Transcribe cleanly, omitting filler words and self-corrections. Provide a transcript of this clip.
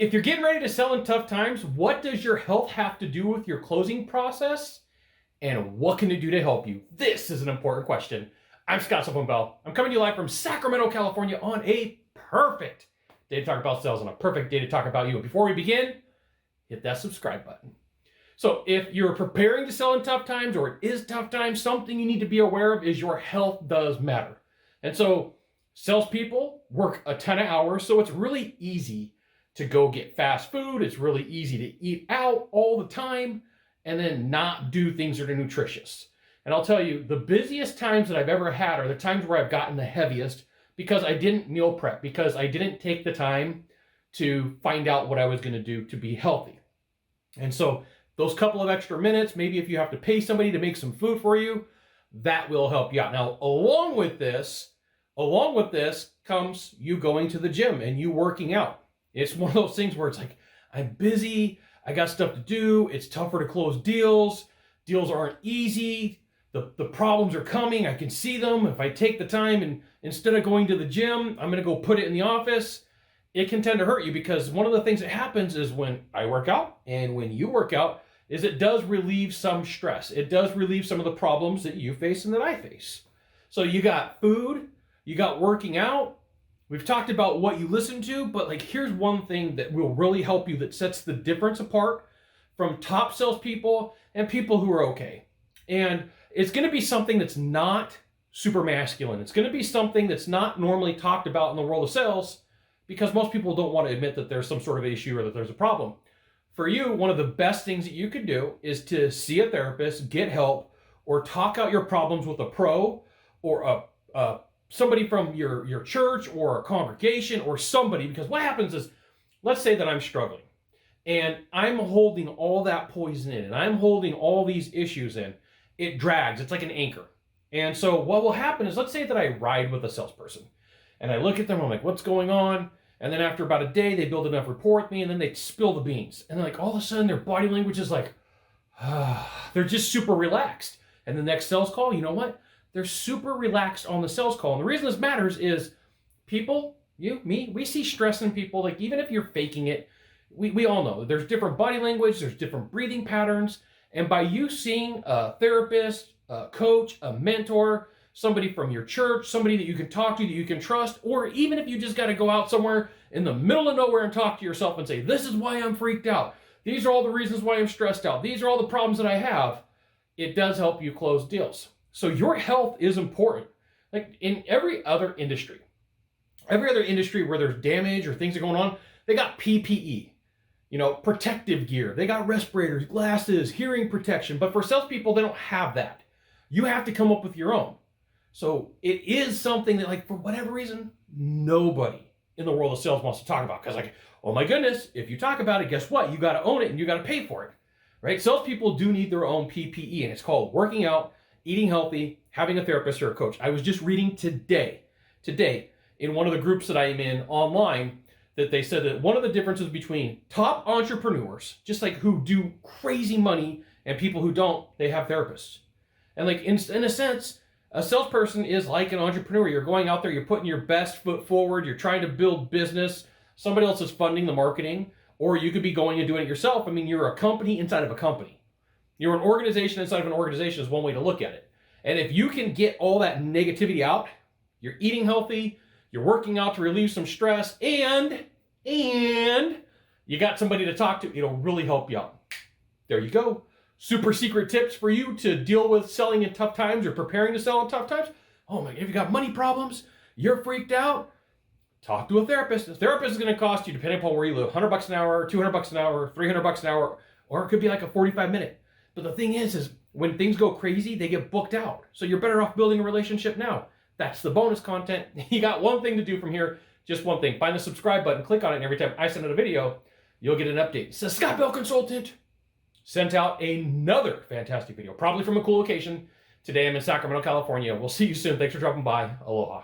If you're getting ready to sell in tough times, what does your health have to do with your closing process? And what can it do to help you? This is an important question. I'm Sylvan Bell. I'm coming to you live from Sacramento, California on a perfect day to talk about sales and a perfect day to talk about you. And before we begin, hit that subscribe button. So if you're preparing to sell in tough times or it is tough times, something you need to be aware of is your health does matter. And so salespeople work a ton of hours, so it's really easy to go get fast food. It's really easy to eat out all the time and then not do things that are nutritious. And I'll tell you, the busiest times that I've ever had are the times where I've gotten the heaviest because I didn't meal prep, because I didn't take the time to find out what I was going to do to be healthy. And so those couple of extra minutes, maybe if you have to pay somebody to make some food for you, that will help you out. Now, along with this comes you going to the gym and you working out. It's one of those things where it's like, I'm busy, I got stuff to do, it's tougher to close deals, deals aren't easy, the problems are coming, I can see them. If I take the time and instead of going to the gym, I'm gonna go put it in the office, it can tend to hurt you, because one of the things that happens is when I work out and when you work out is it does relieve some stress. It does relieve some of the problems that you face and that I face. So you got food, you got working out. We've talked about what you listen to, but here's one thing that will really help you that sets the difference apart from top salespeople and people who are okay. And it's going to be something that's not super masculine. It's going to be something that's not normally talked about in the world of sales because most people don't want to admit that there's some sort of issue or that there's a problem. For you, one of the best things that you could do is to see a therapist, get help, or talk out your problems with a pro or somebody from your church or a congregation or somebody, because what happens is, let's say that I'm struggling and I'm holding all that poison in and I'm holding all these issues in. It drags. It's like an anchor. And so what will happen is, let's say that I ride with a salesperson and I look at them, I'm like, what's going on? And then after about a day, they build enough rapport with me and then they spill the beans. And then all of a sudden their body language is like, they're just super relaxed. And the next sales call, you know what? They're super relaxed on the sales call. And the reason this matters is people, you, me, we see stress in people. Even if you're faking it, we all know there's different body language, there's different breathing patterns. And by you seeing a therapist, a coach, a mentor, somebody from your church, somebody that you can talk to, that you can trust, or even if you just got to go out somewhere in the middle of nowhere and talk to yourself and say, this is why I'm freaked out. These are all the reasons why I'm stressed out. These are all the problems that I have. It does help you close deals. So your health is important. Like in every other industry where there's damage or things are going on, they got PPE, protective gear. They got respirators, glasses, hearing protection. But for salespeople, they don't have that. You have to come up with your own. So it is something that, for whatever reason, nobody in the world of sales wants to talk about. Because oh my goodness, if you talk about it, guess what? You got to own it and you got to pay for it, right? Salespeople do need their own PPE, and it's called working out, eating healthy, having a therapist or a coach. I was just reading today in one of the groups that I am in online, that they said that one of the differences between top entrepreneurs, just who do crazy money, and people who don't, they have therapists. And in a sense, a salesperson is like an entrepreneur. You're going out there, you're putting your best foot forward, you're trying to build business. Somebody else is funding the marketing, or you could be going and doing it yourself. You're a company inside of a company. You're an organization inside of an organization is one way to look at it. And if you can get all that negativity out, you're eating healthy, you're working out to relieve some stress, and you got somebody to talk to, it'll really help you out. There you go. Super secret tips for you to deal with selling in tough times or preparing to sell in tough times. Oh my, if you got money problems, you're freaked out, talk to a therapist. A therapist is going to cost you, depending upon where you live, $100 an hour, $200 an hour, $300 an hour, or it could be a 45-minute. But the thing is when things go crazy, they get booked out. So you're better off building a relationship now. That's the bonus content. You got one thing to do from here, just one thing. Find the subscribe button, click on it, and every time I send out a video, you'll get an update. It says Scott Bell Consultant sent out another fantastic video, probably from a cool location. Today I'm in Sacramento, California. We'll see you soon. Thanks for dropping by. Aloha.